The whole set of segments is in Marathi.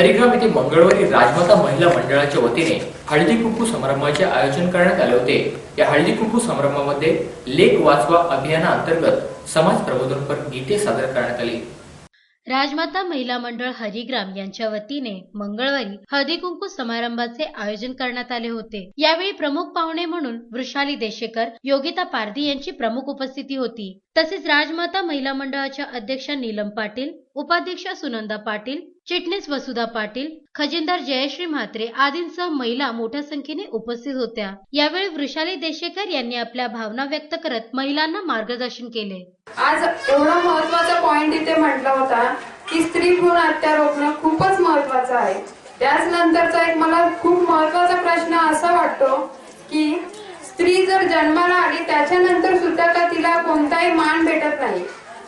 हरिग्राम येथे मंगळवारी राजमाता महिला मंडळाच्या वतीने हळदी कुंकू समारंभाचे आयोजन करण्यात आले होते। या हळदी कुंकू समारंभामध्ये लेख वाचवा अभियानाअंतर्गत समाज प्रबोधनपर गीते सादर करण्यात आली। राजमाता महिला मंडळ हरिग्राम यांच्या वतीने मंगळवारी हळदी कुंकू समारंभाचे आयोजन करण्यात आले होते। यावेळी प्रमुख पाहुणे म्हणून वृषाली देशेकर, योगिता पारधी यांची प्रमुख उपस्थिती होती। तसेच राजमाता महिला मंडळाच्या अध्यक्षा नीलम पाटील, उपाध्यक्षा सुनंदा पाटील, चिटणीस वसुधा पाटील, खजिनदार जयश्री म्हात्रे आदींसह महिला मोठ्या संख्येने उपस्थित होत्या। यावेळी वृषाली देशेकर यांनी आपल्या भावना व्यक्त करत महिलांना मार्गदर्शन केले। आज एवढा महत्त्वाचा पॉइंट इथे म्हटला होता की स्त्री भ्रूण हत्या रोखणं खूपच महत्त्वाचं आहे। त्याच नंतरचा एक मला खूप महत्त्वाचा प्रश्न असा वाटतो की स्त्री जर जन्माला आली त्याच्यानंतर सुद्धा का तिला कोणताही मान भेटत नाही।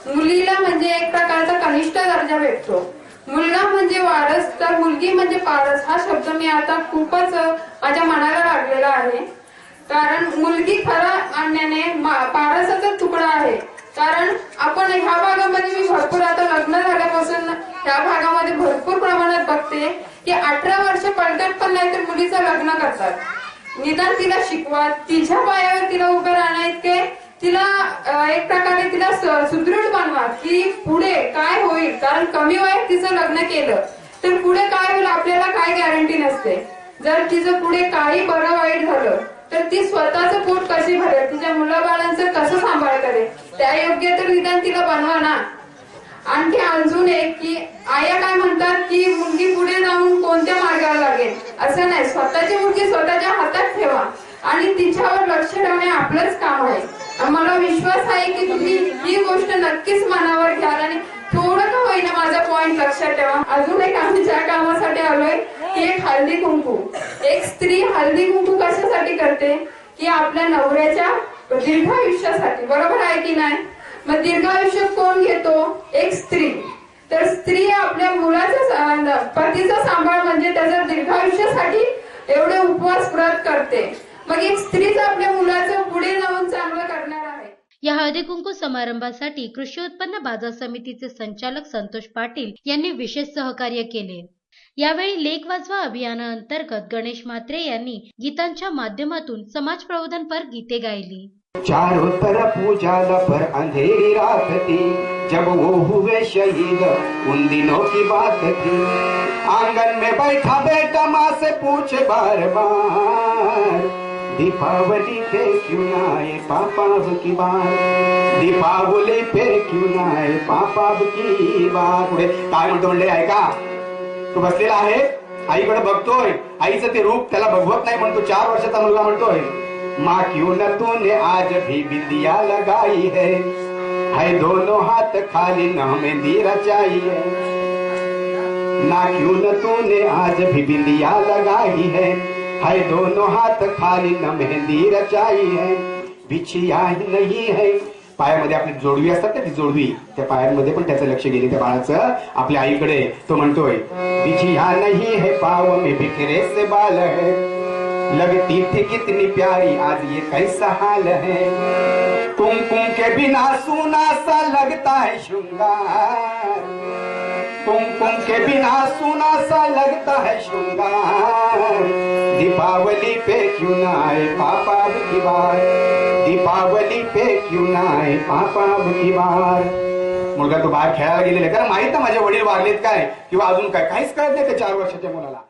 मुलीला म्हणजे एक प्रकारचा कनिष्ठ दर्जा भेटतो। मुलगा म्हणजे वारस तर मुलगी म्हणजे पारस हा शब्द मी आता खूपच माझ्या मनाला लागलेला आहे। कारण मुलगी खरा आणण्याने पारसाचा तुकडा आहे। कारण आपण ह्या भागामध्ये मी भरपूर आता लग्न झाल्यापासून ह्या भागामध्ये भरपूर प्रमाणात बघते की 18 वर्ष पडतात पण नाही तर मुलीचं लग्न करतात। निदान तिला शिकवा, तिच्या पायावर तिला उभे राहण्या इतके तिला एक प्रकारे तिला सुदृढ बनवा की पुढे काय होईल। कारण कमी वयात तिचं लग्न केलं तर पुढे काय होईल आपल्याला काय गॅरंटी नसते। जर तिचं पुढे काही बरं वाईट झालं तर ती स्वतःचं पोट कशी भरेल, तिच्या मुलाबाळांचं कसं सांभाळ करेल, त्या योग्य तर निदान तिला बनवा ना। आणखी अजून एक की आया काय म्हणतात की मुलगी पुढे जाऊन कोणत्या मार्गाला लागेल असं नाही, स्वतःची मुलगी स्वतःच्या हातात ठेवा आणि तिच्यावर लक्ष ठेवणे आपलंच काम आहे। मला विश्वास आहे की तुम्ही ही गोष्ट नक्कीच मनावर घ्याल आणि थोडं का होईना माझा पॉइंट लक्षात ठेवा। अजून एक आम्ही ज्या कामासाठी आलोय की एक हळदी कुंकू। एक स्त्री हळदी कुंकू कशासाठी करते की आपल्या नवऱ्याच्या दीर्घायुष्यासाठी, बरोबर आहे की नाही। मग दीर्घायुष्य कोण घेतो? एक स्त्री। तर स्त्री आपल्या मुलाचा पतीचा सांभाळ म्हणजे त्याच्या दीर्घायुष्यासाठी एवढे उपवास व्रत करते। मग एक स्त्रीच आपल्या मुलाचं पुढे जाऊन चांगलं करणार आहे। या हळदी कुंकू समारंभासाठी कृषी उत्पन्न बाजार समितीचे संचालक संतोष पाटील यांनी विशेष सहकार्य केले। यावेळी लेख वाचवा अभियानाअंतर्गत गणेश म्हात्रे यांनी गीतांच्या माध्यमातून समाज प्रबोधनपर गीते गायली। चारों तरफ उजाला पर अंधेरी रात थी, जब वो हुए शहीद उन दिनों की बात थी। आंगन में बैठा बेटा माँ से पूछे बार बार, दीपावली पे क्यों ना आए पापा अब की बार, दीपावली पे क्यों ना आए पापा अब की बार। पुढे काय म्हणतो म्हणले ऐका, तो बसलेला आहे आईकडे बघतोय, आईचं ते रूप त्याला बघवत नाही म्हणतो। 4 वर्षाचा मुलगा म्हणतोय माँ क्यों न तूने आज भी बिंदिया लगाई है दोनों हाथ खाली न मेहंदी रचाई है, ना क्यों न तूने आज भी बिंदिया लगाई है दोनों हाथ खाली न मेहंदी रचाई है, बिछिया ही नहीं है। पायामध्ये आपली जोडवी असतात ना, ती जोडवी त्या पायांमध्ये पण त्याचं लक्ष गेले त्या बाळाचं आपल्या आईकडे। तो म्हणतोय बिछिया नहीं है पाव में बिखरे से बाल है, लगती थी कितनी प्यारी आज ये कैसा हाल है, कुमकुम के बिना सूना सा लगता है श्रृंगार, कुमकुम के बिना सूना सा लगता है श्रृंगार, दीपावली पे क्यों ना आए पापा अब की बार, दीपावली पे क्यों ना आए पापा अब की बार। मुलगा तो बाहेर खेळायला गेलेला, कारण माहित ना माझे वडील वारलेत काय किंवा अजून काय, काहीच कळत नाही त्या 4 वर्षाच्या मुलाला।